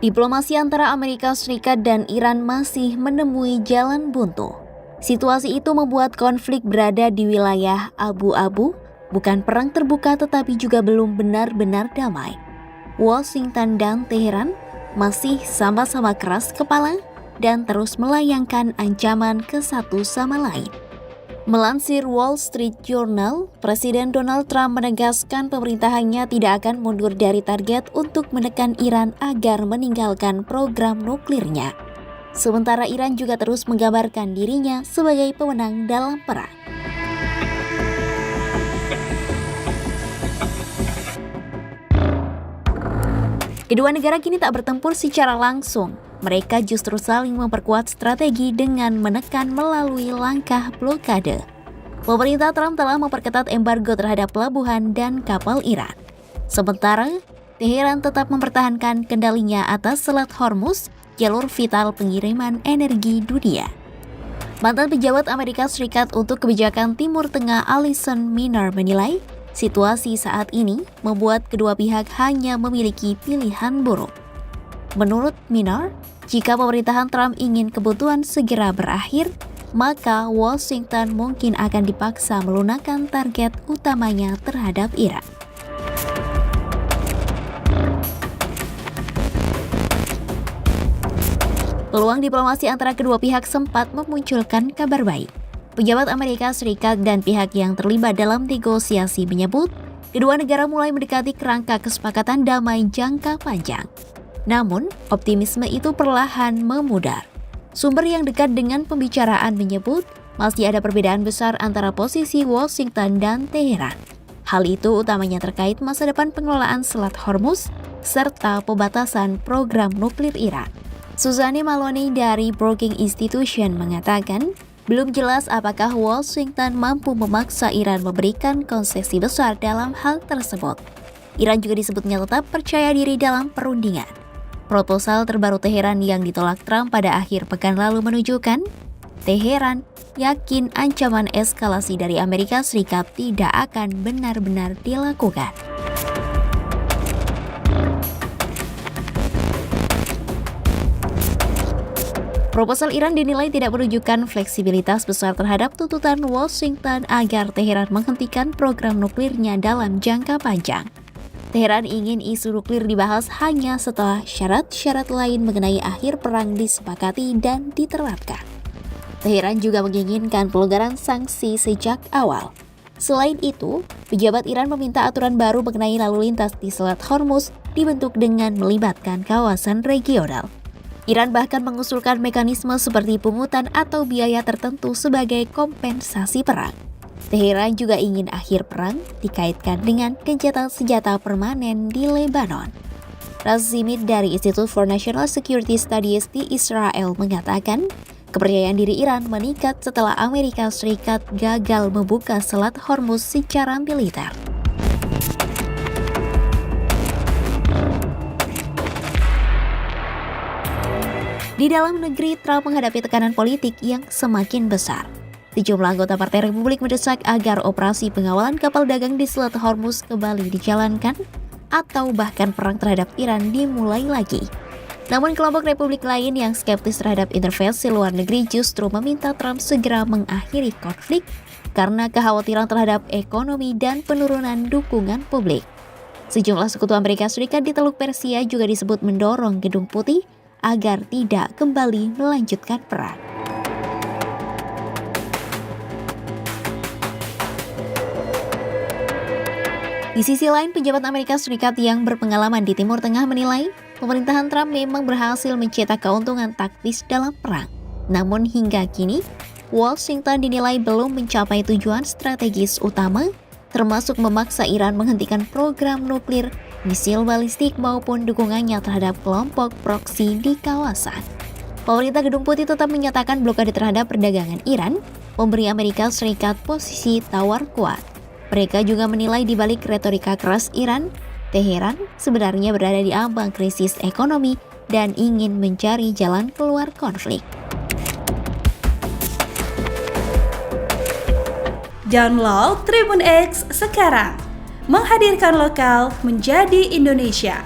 Diplomasi antara Amerika Serikat dan Iran masih menemui jalan buntu. Situasi itu membuat konflik berada di wilayah abu-abu, bukan perang terbuka tetapi juga belum benar-benar damai. Washington dan Teheran masih sama-sama keras kepala dan terus melayangkan ancaman ke satu sama lain. Melansir Wall Street Journal, Presiden Donald Trump menegaskan pemerintahannya tidak akan mundur dari target untuk menekan Iran agar meninggalkan program nuklirnya. Sementara Iran juga terus menggambarkan dirinya sebagai pemenang dalam perang. Kedua negara kini tak bertempur secara langsung. Mereka justru saling memperkuat strategi dengan menekan melalui langkah blokade. Pemerintah Trump telah memperketat embargo terhadap pelabuhan dan kapal Iran. Sementara, Teheran tetap mempertahankan kendalinya atas Selat Hormuz, jalur vital pengiriman energi dunia. Mantan pejabat Amerika Serikat untuk kebijakan Timur Tengah Alison Miner menilai, situasi saat ini membuat kedua pihak hanya memiliki pilihan buruk. Menurut Miner, jika pemerintahan Trump ingin kebutuhan segera berakhir, maka Washington mungkin akan dipaksa melunakkan target utamanya terhadap Iran. Peluang diplomasi antara kedua pihak sempat memunculkan kabar baik. Pejabat Amerika Serikat dan pihak yang terlibat dalam negosiasi menyebut, kedua negara mulai mendekati kerangka kesepakatan damai jangka panjang. Namun, optimisme itu perlahan memudar. Sumber yang dekat dengan pembicaraan menyebut masih ada perbedaan besar antara posisi Washington dan Teheran. Hal itu utamanya terkait masa depan pengelolaan Selat Hormuz serta pembatasan program nuklir Iran. Suzanne Maloney dari Brookings Institution mengatakan, belum jelas apakah Washington mampu memaksa Iran memberikan konsesi besar dalam hal tersebut. Iran juga disebutnya tetap percaya diri dalam perundingan. Proposal terbaru Teheran yang ditolak Trump pada akhir pekan lalu menunjukkan Teheran yakin ancaman eskalasi dari Amerika Serikat tidak akan benar-benar dilakukan. Proposal Iran dinilai tidak menunjukkan fleksibilitas besar terhadap tuntutan Washington agar Teheran menghentikan program nuklirnya dalam jangka panjang. Teheran ingin isu nuklir dibahas hanya setelah syarat-syarat lain mengenai akhir perang disepakati dan diterapkan. Teheran juga menginginkan pelonggaran sanksi sejak awal. Selain itu, pejabat Iran meminta aturan baru mengenai lalu lintas di Selat Hormuz dibentuk dengan melibatkan kawasan regional. Iran bahkan mengusulkan mekanisme seperti pungutan atau biaya tertentu sebagai kompensasi perang. Teheran juga ingin akhir perang dikaitkan dengan gencatan senjata permanen di Lebanon. Razimid dari Institute for National Security Studies di Israel mengatakan, kepercayaan diri Iran meningkat setelah Amerika Serikat gagal membuka Selat Hormuz secara militer. Di dalam negeri, Trump menghadapi tekanan politik yang semakin besar. Sejumlah anggota Partai Republik mendesak agar operasi pengawalan kapal dagang di Selat Hormuz kembali dijalankan atau bahkan perang terhadap Iran dimulai lagi. Namun kelompok Republik lain yang skeptis terhadap intervensi luar negeri justru meminta Trump segera mengakhiri konflik karena kekhawatiran terhadap ekonomi dan penurunan dukungan publik. Sejumlah sekutu Amerika Serikat di Teluk Persia juga disebut mendorong Gedung Putih agar tidak kembali melanjutkan perang. Di sisi lain, pejabat Amerika Serikat yang berpengalaman di Timur Tengah menilai pemerintahan Trump memang berhasil mencetak keuntungan taktis dalam perang. Namun hingga kini, Washington dinilai belum mencapai tujuan strategis utama, termasuk memaksa Iran menghentikan program nuklir, misil balistik maupun dukungannya terhadap kelompok proksi di kawasan. Pemerintah Gedung Putih tetap menyatakan blokade terhadap perdagangan Iran, memberi Amerika Serikat posisi tawar kuat. Mereka juga menilai di balik retorika keras Iran, Teheran sebenarnya berada di ambang krisis ekonomi dan ingin mencari jalan keluar konflik. Download Tribun X sekarang, menghadirkan lokal menjadi Indonesia.